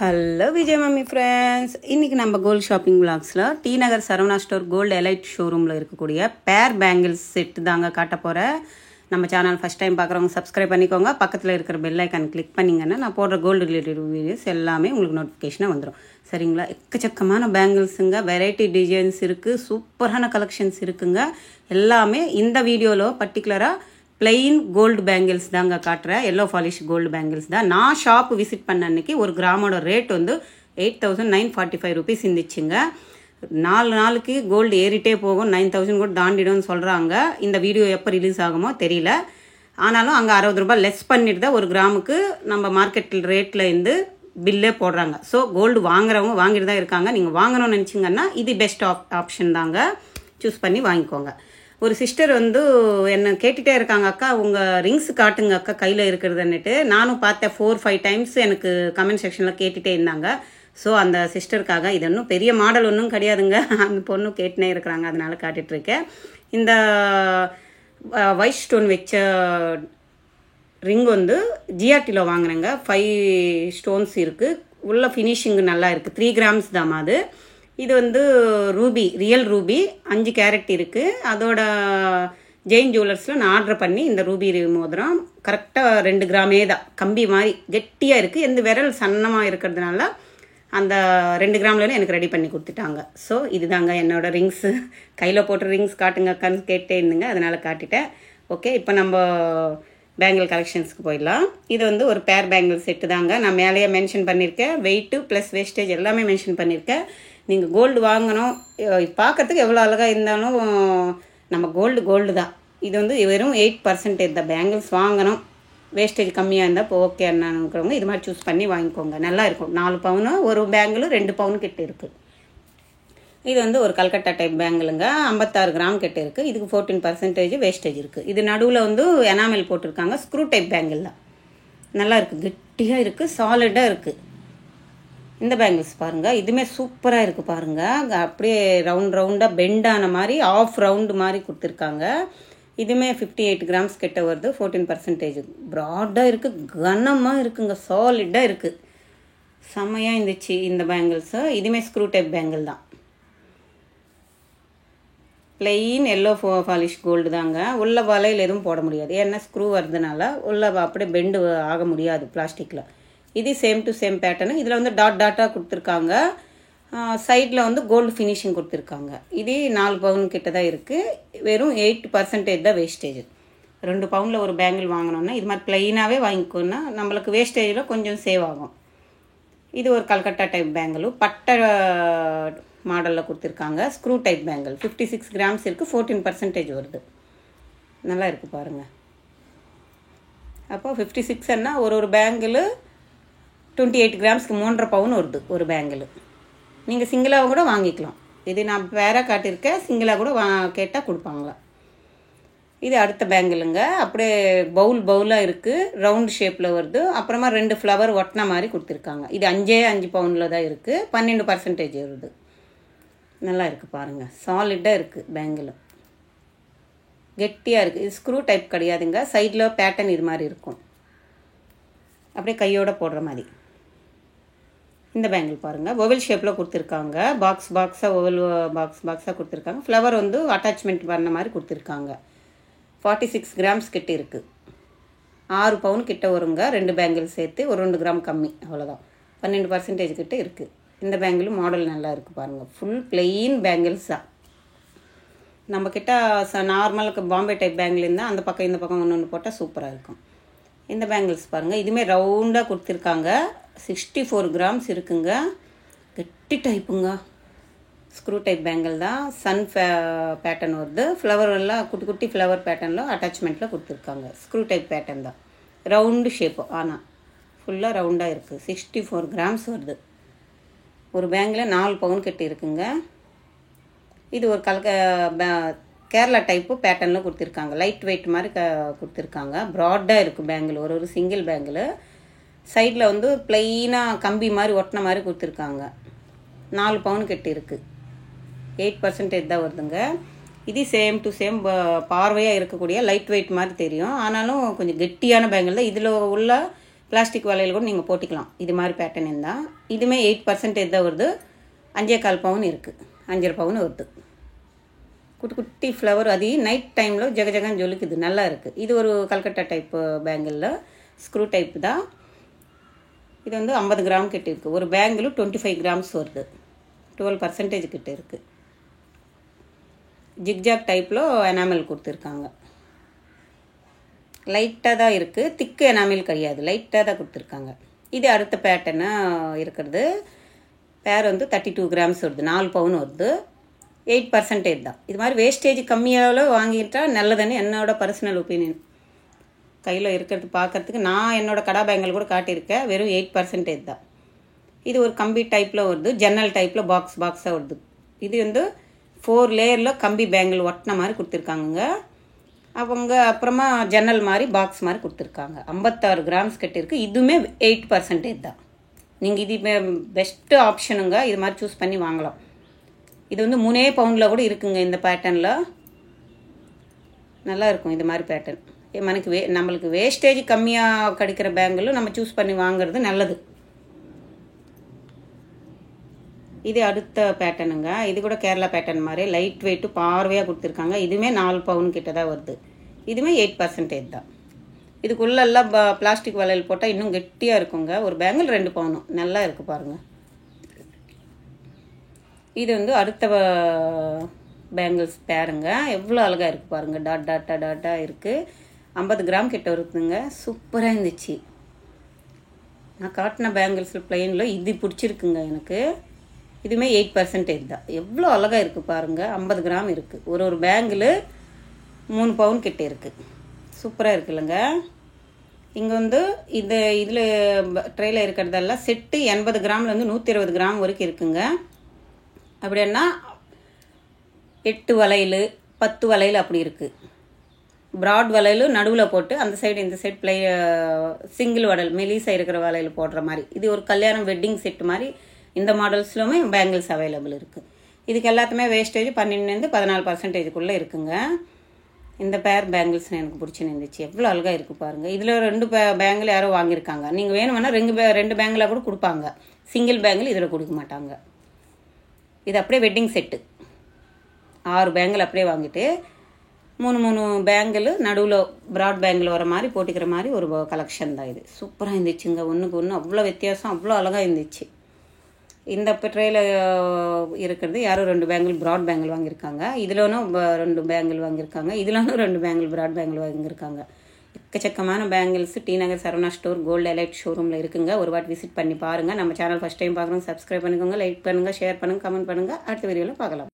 Hello Vijay mummy friends, இன்றைக்கி நம்ம gold shopping விளாக்ஸில் D நகர் Saravana store gold elite ஷோரூமில் இருக்கக்கூடிய பேர் பேங்கிள்ஸ் செட்டு தாங்க காட்ட போகிறேன். நம்ம சேனல் ஃபஸ்ட் டைம் பார்க்குறவங்க சப்ஸ்கிரைப் பண்ணிக்கோங்க. பக்கத்தில் இருக்கிற பெல் ஐக்கான் கிளிக் பண்ணிங்கன்னா நான் போடுற கோல்டு ரிலேட்டட் வீடியோஸ் எல்லாமே உங்களுக்கு நோட்டிஃபிகேஷனாக வந்துடும். சரிங்களா? எக்கச்சக்கமான பேங்கிள்ஸுங்க, வெரைட்டி டிசைன்ஸ் இருக்குது, சூப்பரான கலெக்ஷன்ஸ் இருக்குங்க. எல்லாமே இந்த வீடியோவில் பர்டிகுலராக பிளெயின் கோல்டு பேங்கிள்ஸ் தாங்க காட்டுறேன். எல்லோ பாலிஷ் கோல்டு பேங்கிள்ஸ் தான். நான் ஷாப் விசிட் பண்ண அன்னைக்கு ஒரு கிராமோட ரேட் வந்து 8,945 rupees இருந்துச்சுங்க. 4 நாளுக்கு கோல்டு ஏறிட்டே போகும், 9,000 கூட தாண்டிடும்னு சொல்கிறாங்க. இந்த வீடியோ எப்போ ரிலீஸ் ஆகுமோ தெரியல. ஆனாலும் அங்கே 60 ரூபாய் லெஸ் பண்ணிட்டு தான் ஒரு கிராமுக்கு நம்ம மார்க்கெட்டில் ரேட்டில் இருந்து பில்லே போடுறாங்க. ஸோ கோல்டு வாங்குறவங்க வாங்கிட்டு தான் இருக்காங்க. நீங்கள் வாங்கணும்னு நினச்சிங்கன்னா இது பெஸ்ட் ஆப்ஷன் தாங்க. சூஸ் பண்ணி வாங்கிக்கோங்க. ஒரு சிஸ்டர் வந்து என்னை கேட்டுகிட்டே இருக்காங்க, அக்கா உங்கள் ரிங்ஸ் காட்டுங்க அக்கா கையில் இருக்கிறதுன்னுட்டு. நானும் பார்த்தேன் 4-5 டைம்ஸ் எனக்கு கமெண்ட் செக்ஷனில் கேட்டுகிட்டே இருந்தாங்க. ஸோ அந்த சிஸ்டருக்காக, இது ஒன்றும் பெரிய மாடல் ஒன்றும் கிடையாதுங்க, அந்த பொண்ணு கேட்டுனே இருக்கிறாங்க, அதனால காட்டிகிட்ருக்கேன். இந்த ஒயிட் ஸ்டோன் வச்ச ரிங் வந்து ஜிஆர்டியில் வாங்கினேங்க. 5 ஸ்டோன்ஸ் இருக்குது. உள்ள ஃபினிஷிங் நல்லா இருக்குது. 3 grams தான் அது. இது வந்து ரூபி, ரியல் ரூபி, 5 கேரட் இருக்குது. அதோட ஜெயின் ஜுவல்லர்ஸில் நான் ஆர்டர் பண்ணி இந்த ரூபி மோதிரம் கரெக்டாக 2 கிராமே தான். கம்பி மாதிரி கெட்டியாக இருக்குது. எந்த விரல் சன்னமாக இருக்கிறதுனால அந்த 2 கிராம்லேயும் எனக்கு ரெடி பண்ணி கொடுத்துட்டாங்க. ஸோ இதுதாங்க என்னோடய ரிங்ஸு. கையில் போட்டு ரிங்ஸ் காட்டுங்க அக்கான்னு கேட்டே இருந்துங்க, அதனால் காட்டிட்டேன். ஓகே, இப்போ நம்ம பேங்கிள் கலெக்ஷன்ஸ்க்கு போயிடலாம். இது வந்து ஒரு பேர் பேங்கிள் செட்டு தாங்க. நான் மேலேயே மென்ஷன் பண்ணியிருக்கேன். வெயிட்டு ப்ளஸ் வேஸ்டேஜ் எல்லாமே மென்ஷன் பண்ணியிருக்கேன். நீங்கள் கோல்டு வாங்கணும், பார்க்குறதுக்கு எவ்வளோ அழகாக இருந்தாலும் நம்ம கோல்டு தான். இது வந்து வெறும் 8% தான். பேங்கிள்ஸ் வாங்கணும், வேஸ்டேஜ் கம்மியாக இருந்தால் இப்போ ஓகே என்னங்கிறவங்க இது மாதிரி சூஸ் பண்ணி வாங்கிக்கோங்க. நல்லா இருக்கும். 4 பவுனு ஒரு பேங்கிள் 2 பவுன் கிட்ட இருக்குது. இது வந்து ஒரு கல்கட்டா டைப் பேங்கிளுங்க. 56 கிராம் கிட்ட இருக்குது. இதுக்கு 14% வேஸ்டேஜ் இருக்குது. இது நடுவில் வந்து எனாமல் போட்டிருக்காங்க. ஸ்க்ரூ டைப் பேங்கிள் தான். நல்லா இருக்குது, கெட்டியாக இருக்குது, சாலிடாக இருக்குது. இந்த பேங்கிள்ஸ் பாருங்கள், இதுவுமே சூப்பராக இருக்குது பாருங்கள். அப்படியே ரவுண்டாக பெண்டான மாதிரி ஆஃப் ரவுண்டு மாதிரி கொடுத்துருக்காங்க. இதுவுமே 58 grams கிட்ட வருது. 14% ப்ராடாக இருக்குது, கனமாக இருக்குங்க, சாலிடாக இருக்குது. செம்மையாக இருந்துச்சு இந்த பேங்கிள்ஸு. இதுவுமே ஸ்க்ரூ டைப் பேங்கிள் தான். பிளெயின் எல்லோ பாலிஷ் கோல்டு தாங்க. உள்ள வலையில் எதுவும் போட முடியாது, ஏன்னா ஸ்க்ரூ வருதுனால உள்ள அப்படியே பெண்டு ஆக முடியாது பிளாஸ்டிக்கில். இது சேம் டு சேம் பேட்டர்னு. இதில் வந்து டாட்டாக கொடுத்துருக்காங்க. சைடில் வந்து கோல்டு ஃபினிஷிங் கொடுத்துருக்காங்க. இது 4 பவுன் கிட்ட தான் இருக்குது. வெறும் 8% தான் வேஸ்டேஜ். 2 பவுனில் ஒரு பேங்கிள் வாங்கினோன்னா இது மாதிரி ப்ளைனாகவே வாங்கிக்கோன்னா நம்மளுக்கு வேஸ்டேஜில் கொஞ்சம் சேவ் ஆகும். இது ஒரு கல்கட்டா டைப் பேங்கிள், பட்டை மாடலில் கொடுத்துருக்காங்க. ஸ்க்ரூ டைப் பேங்கிள் 56 grams இருக்குது. 14% வருது. நல்லா இருக்குது பாருங்கள். அப்போ 56ன்னா ஒரு பேங்கிள் 28 gramsக்கு 3.5 பவுன் வருது ஒரு பேங்கிள். நீங்கள் சிங்கிளாக கூட வாங்கிக்கலாம். இது நான் வேற காட்டியிருக்கேன், சிங்கிளாக கூட கேட்டால் கொடுப்பாங்களா. இது அடுத்த பேங்கிளுங்க. அப்படியே பவுலாக இருக்குது, ரவுண்ட் ஷேப்பில் வருது. அப்புறமா 2 ஃப்ளவர் ஒட்டின மாதிரி கொடுத்துருக்காங்க. இது 5 பவுனில் தான் இருக்குது. 12% வருது. நல்லா இருக்குது பாருங்கள், சாலிடாக இருக்குது பேங்கிள், கெட்டியாக இருக்குது. இது ஸ்க்ரூ டைப் கிடையாதுங்க. சைடில் பேட்டர்ன் இது மாதிரி இருக்கும், அப்படியே கையோடு போடுற மாதிரி. இந்த பேங்கிள் பாருங்கள், ஒவல் ஷேப்பில் கொடுத்துருக்காங்க. பாக்ஸாக ஒவல் பாக்ஸாக கொடுத்துருக்காங்க. ஃப்ளவர் வந்து அட்டாச்மெண்ட் பண்ண மாதிரி கொடுத்துருக்காங்க. 46 grams கிட்ட இருக்குது. 6 பவுன் கிட்ட வருங்க. 2 பேங்கிள் சேர்த்து ஒரு 2 கிராம் கம்மி, அவ்வளோதான். 12% கிட்ட இருக்குது. இந்த பேங்கிள் மாடல் நல்லா இருக்குது பாருங்கள். ஃபுல் பிளெயின் பேங்கிள்ஸ் தான். நம்மக்கிட்ட நார்மலுக்கு பாம்பே டைப் பேங்கிள் இருந்தால் அந்த பக்கம் இந்த பக்கம் ஒன்று போட்டால் சூப்பராக இருக்கும். இந்த பேங்கிள்ஸ் பாருங்கள், இதுவுமே ரவுண்டாக கொடுத்துருக்காங்க. 64 grams இருக்குங்க. கெட்டி டைப்புங்க. ஸ்க்ரூ டைப் பேங்கிள் தான். சன் பேட்டர்ன் வருது. ஃப்ளவர் எல்லாம் குட்டி குட்டி ஃப்ளவர் பேட்டர்னில் அட்டாச்மெண்ட்டில் கொடுத்துருக்காங்க. ஸ்க்ரூ டைப் பேட்டர்ன் தான், ரவுண்டு ஷேப்பு. ஆனால் ஃபுல்லாக ரவுண்டாக இருக்குது. 64 grams வருது. ஒரு பேங்கில் 4 பவுன் கிட்ட இருக்குங்க. இது ஒரு கேரளா டைப்பு பேட்டர்னில் கொடுத்துருக்காங்க. லைட் வெயிட் மாதிரி கொடுத்துருக்காங்க. ப்ராடாக இருக்குது பேங்கிள். ஒரு சிங்கிள் பேங்கிள். சைடில் வந்து ப்ளைனாக கம்பி மாதிரி ஒட்டின மாதிரி கொடுத்துருக்காங்க. 4 பவுன் கிட்ட இருக்குது. 8% தான் வருதுங்க. இது சேம் டு சேம் பார்வையாக இருக்கக்கூடிய லைட் வெயிட் மாதிரி தெரியும், ஆனாலும் கொஞ்சம் கெட்டியான பேங்கிள் தான். இதில் உள்ள பிளாஸ்டிக் வளையல் கூட நீங்கள் போட்டுக்கலாம். இது மாதிரி பேட்டர்ன் இருந்தால் இதுவுமே 8% தான் வருது. 5.25 பவுன் இருக்குது, 5.5 பவுன் வருது. குட்டி குட்டி ஃப்ளவர், அது நைட் டைமில் ஜக ஜகன்னு ஜொலிக்குது, நல்லா இருக்குது. இது ஒரு கல்கட்டா டைப்பு பேங்கிளில் ஸ்க்ரூ டைப் தான். இது வந்து 50 கிராம் கிட்ட இருக்குது. ஒரு பேங்கிள் 25 கிராம்ஸ் வருது, 12% கிட்ட இருக்குது. ஜிக்ஜாக் டைப்பில் எனாமல் கொடுத்துருக்காங்க. லைட்டாக தான் இருக்குது, திக்கு எனாமல் கிடையாது, லைட்டாக தான் கொடுத்துருக்காங்க. இது அடுத்த பேட்டர்னாக இருக்கிறது. பேர் வந்து 32 கிராம்ஸ் வருது, 4 பவுன் வருது, 8% தான். இது மாதிரி வேஸ்டேஜ் கம்மியாக வாங்கிட்டா நல்லதுன்னு என்னோட பர்சனல் ஒப்பீனியன். கையில் இருக்கிறது பார்க்கறதுக்கு நான் என்னோடய கடா பேங்கில் கூட காட்டியிருக்கேன், வெறும் 8% தான். இது ஒரு கம்பி டைப்பில் வருது, ஜன்னல் டைப்பில் பாக்ஸாக வருது. இது வந்து 4 லேயரில் கம்பி பேங்கிள் ஒட்டின மாதிரி கொடுத்துருக்காங்க. அவங்க அப்புறமா ஜன்னல் மாதிரி பாக்ஸ் மாதிரி கொடுத்துருக்காங்க. 56 கிராம்ஸ் கிட்ட இருக்குது. இதுவுமே 8% தான். நீங்கள் இது பெஸ்ட்டு ஆப்ஷனுங்க, இது மாதிரி சூஸ் பண்ணி வாங்கலாம். இது வந்து 3 பவுண்டில் கூட இருக்குங்க. இந்த பேட்டர்னில் நல்லா இருக்கும். இது மாதிரி பேட்டர்ன் நம்மளுக்கு வேஸ்டேஜ் கம்மியாக கிடைக்கிற பேங்கிளும் நம்ம சூஸ் பண்ணி வாங்குறது நல்லது. இது அடுத்த பேட்டர்னுங்க. இது கூட கேரளா பேட்டர்ன் மாதிரி லைட் வெயிட்டு பார்வையாக கொடுத்துருக்காங்க. இதுவுமே 4 பவுன் கிட்ட தான் வருது. இதுவுமே 8% தான். இதுக்குள்ளெல்லாம் பிளாஸ்டிக் வளையல் போட்டால் இன்னும் கெட்டியாக இருக்குங்க. ஒரு பேங்கிள் 2 பவுனும் நல்லா இருக்குது பாருங்கள். இது வந்து அடுத்த பேங்கிள்ஸ் பேருங்க. எவ்வளோ அழகாக இருக்குது பாருங்கள். டாட்டாக இருக்குது. 50 கிராம் கிட்ட இருக்குதுங்க. சூப்பராக இருந்துச்சு. நான் காட்டின பேங்கிள்ஸில் பிளெயினில் இது பிடிச்சிருக்குங்க எனக்கு. இதுவுமே 8% தான். எவ்வளோ அழகாக இருக்குது பாருங்கள். 50 கிராம் இருக்குது. ஒரு பேங்கிள் 3 பவுன் கிட்டே இருக்குது. சூப்பராக இருக்குல்லங்க. இங்கே வந்து இதில் ட்ரேயில் இருக்கிறதெல்லாம் செட்டு 80 கிராம்லேருந்து 120 கிராம் வரைக்கும் இருக்குங்க. அப்படின்னா 8 வளையல் 10 வளையல் அப்படி இருக்குது. ப்ராட் வளையல் நடுவில் போட்டு அந்த சைடு இந்த சைடு சிங்கிள் வளையல் மெலிசாக இருக்கிற வளையல் போடுற மாதிரி. இது ஒரு கல்யாணம் வெட்டிங் செட்டு மாதிரி இந்த மாடல்ஸ்லுமே பேங்கிள்ஸ் அவைலபிள் இருக்குது. இதுக்கு எல்லாத்துமே வேஸ்டேஜ் 12 14% இருக்குங்க. இந்த பேர் பேங்கிள்ஸ் எனக்கு பிடிச்சின்னு இருந்துச்சு. எவ்வளோ அழகாக இருக்குது பாருங்கள். இதில் 2 பேங்கிள் யாரோ வாங்கியிருக்காங்க. நீங்கள் வேணுமென்னா 2 பேங்கிளாக கூட கொடுப்பாங்க. சிங்கிள் பேங்கிள் இதில் கொடுக்க மாட்டாங்க. இது அப்படியே வெட்டிங் செட்டு 6 பேங்கிள் அப்படியே வாங்கிட்டு 3 பேங்கிள் நடுவில் ப்ராட் பேங்கிள் வர மாதிரி போட்டுக்கிற மாதிரி ஒரு கலெக்ஷன் தான் இது. சூப்பராக இருந்துச்சுங்க. ஒன்றுக்கு ஒன்று அவ்வளோ வித்தியாசம், அவ்வளோ அழகாக இருந்துச்சு. இந்த ட்ரேயில் இருக்கிறது யாரோ 2 பேங்கிள் ப்ராட் பேங்கிள் வாங்கியிருக்காங்க. இதிலனும் 2 பேங்கிள் வாங்கியிருக்காங்க. இதிலனும் 2 பேங்கிள் ப்ராட் பேங்கிள் வாங்கியிருக்காங்க. எக்கச்சக்கமான பேங்கிள்ஸ் டி நகர் சரவணா ஸ்டோர் கோல்டு எலைட் ஷோரூமில் இருக்குங்க. ஒரு வாட்டி விசிட் பண்ணி பாருங்கள். நம்ம சேனல் ஃபஸ்ட் டைம் பார்க்குறோங்க, சப்ஸ்கிரைப் பண்ணிக்கோங்க, லைக் பண்ணுங்கள், ஷேர் பண்ணுங்கள், கமெண்ட் பண்ணுங்கள். அடுத்த வீடியோவில் பார்க்கலாம்.